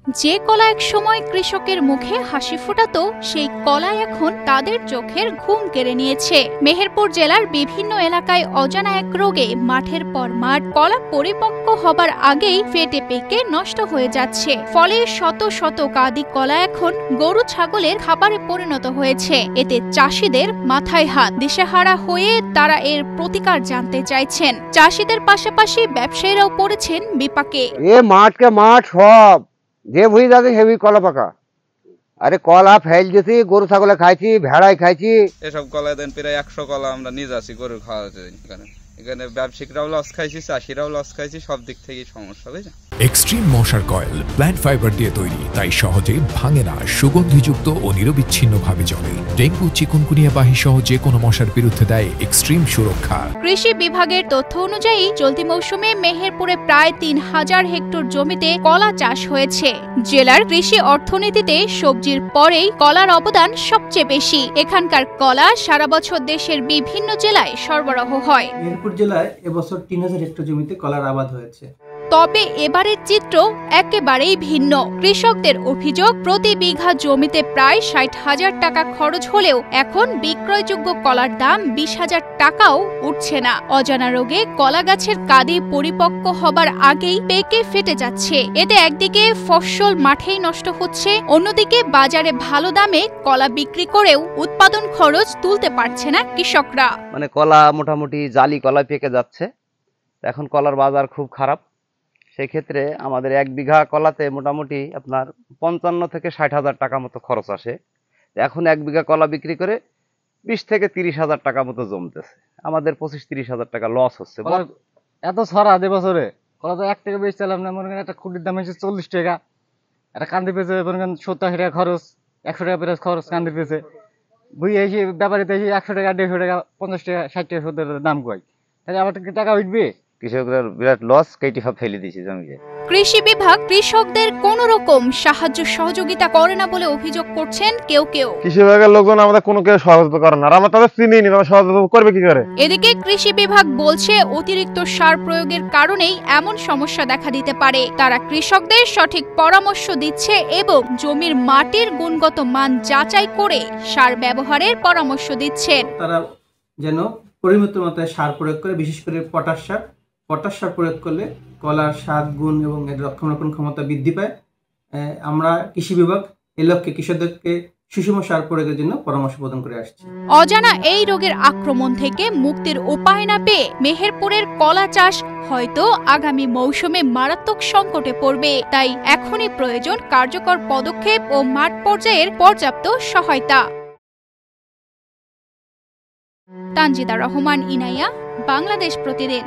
যে কলা এক সময় কৃষকের মুখে হাসি ফোটাতো, সেই কলা এখন তাদের চোখের ঘুম কেড়ে নিয়েছে। মেহেরপুর জেলার বিভিন্ন এলাকায় অজানা এক রোগে মাঠের পর মাঠ কলা পরিপক্ক হবার আগেই ফেটে পেকে নষ্ট হয়ে যাচ্ছে। ফলে শত শত কাঁদি কলা এখন গরু ছাগলের খাবারে পরিণত হয়েছে। এতে চাষিদের মাথায় হাত, দিশেহারা হয়ে তারা এর প্রতিকার জানতে চাইছেন। চাষিদের পাশাপাশি ব্যবসায়ীরাও পড়েছেন বিপাকে। মাঠকে মাঠ সব যে বুঝে যাচ্ছে হেভি কলা পাকা। আরে কলা ফেল দিয়েছি, গরু ছাগলে খাইছি, ভেড়াই খাইছি। এসব কলা দেন প্রায় 100 কলা আমরা নিয়ে যাচ্ছি গরু খাওয়াতে। এখানে ব্যবসায়িকরাও লস খাইছি, চাষিরাও লস খাইছি, সব দিক থেকেই সমস্যা। বুঝলেন, এক্সট্রিম মশার কয়েল প্ল্যান্ট ফাইবার দিয়ে তৈরি, তাই সহজে ভাঙে না, সুগন্ধিযুক্ত ও নিরবিচ্ছিন্নভাবে জ্বলে। ডেঙ্গু, চিকুনগুনিয়া বাহি সহ যে কোনো মশার বিরুদ্ধে দেয় এক্সট্রিম সুরক্ষা। কৃষি বিভাগের তথ্য অনুযায়ী চলতি মৌসুমে মেহেরপুরে প্রায় 3000 হেক্টর জমিতে কলা চাষ হয়েছে। জেলার কৃষি অর্থনীতিতে সবজির পরেই কলার অবদান সবচেয়ে বেশি। এখানকার কলা সারা বছর দেশের বিভিন্ন জেলায় সরবরাহ হয়। মেহেরপুর জেলায় এবছর 3000 হেক্টর জমিতে কলার আবাদ হয়েছে। তবে এবারের চিত্র একেবারেই ভিন্ন। কৃষকদের অভিযোগ, প্রতি বিঘা জমিতে প্রায় 60,000 টাকা খরচ হলেও এখন বিক্রয়যোগ্য কলার দাম 20,000 টাকাও উঠছে না। অজানা রোগে কলা গাছের কাঁদি পরিপক্ক হবার আগেই পেকে ফেটে যাচ্ছে। এতে একদিকে ফসল মাঠেই নষ্ট হচ্ছে, অন্যদিকে বাজারে ভালো দামে কলা বিক্রি করেও উৎপাদন খরচ তুলতে পারছে না কৃষকরা। মানে কলা মোটামুটি জালি কলা পেকে যাচ্ছে। এখন কলার বাজার খুব খারাপ। সেই ক্ষেত্রে আমাদের 1 বিঘা কলাতে মোটামুটি আপনার 55 থেকে 60,000 টাকা মতো খরচ আসে। এখন 1 বিঘা কলা বিক্রি করে 20 থেকে 30,000 টাকা মতো জমতেছে। আমাদের 25-30,000 টাকা লস হচ্ছে। এত ছড়া দে বছরে কলা তো 1 টাকা বেশি চালাম না। মনে করেন একটা খুঁটির দাম হচ্ছে 40 টাকা, একটা কান্দি পেয়েছে মনে করেন 70 টাকা খরচ, 100 টাকা পেঁয়াজ খরচ কান্দি পেয়েছে। বুঝে এসে ব্যাপারিতে এসে 100 টাকা, 150 টাকা, 50 টাকা, 60 টাকা, 70 টাকা দাম কয়, তাহলে আবার টাকা উঠবে। কৃষকদের বিরাট লস, কেটে সব ফেলে দিয়েছে জমিতে। কৃষি বিভাগ কৃষকদের কোন রকম সাহায্য সহযোগিতা করে না বলে অভিযোগ করছেন কেউ কেউ। কৃষি বিভাগের লোকজন আমাদের কোনো কেউ সহযোগিতা করে না, আমরা তাদের চিনি নি, তারা সহযোগিতা করবে কি করে? এদিকে কৃষি বিভাগ বলছে অতিরিক্ত সার প্রয়োগের কারণেই এমন সমস্যা দেখা দিতে পারে। তারা কৃষকদের সঠিক পরামর্শ দিচ্ছে এবং জমির মাটির গুণগত মান যাচাই করে সার ব্যবহারের পরামর্শ দিচ্ছেন। তারা যেন পরিমিত মাত্রায় সার প্রয়োগ করে, বিশেষ করে পটাশ সার প্রয়োগ করলে কলার স্বাদ, গুণ এবং এর রক্ষণাবেক্ষণ ক্ষমতা বৃদ্ধি পায়। আমরা কৃষি বিভাগ এই লক্ষ্যে কৃষকদেরকে সুষম সার প্রয়োগের জন্য পরামর্শ প্রদান করে আসছে। অজানা এই রোগের আক্রমণ থেকে মুক্তির উপায় না পেয়ে মেহেরপুরের কলা চাষ হয়তো আগামী মৌসুমে মারাত্মক সংকটে পড়বে। তাই এখনই প্রয়োজন কার্যকর পদক্ষেপ ও মাঠ পর্যায়ের পর্যাপ্ত সহায়তা। তানজিদা রহমান, ইনাইয়া, বাংলাদেশ প্রতিদিন।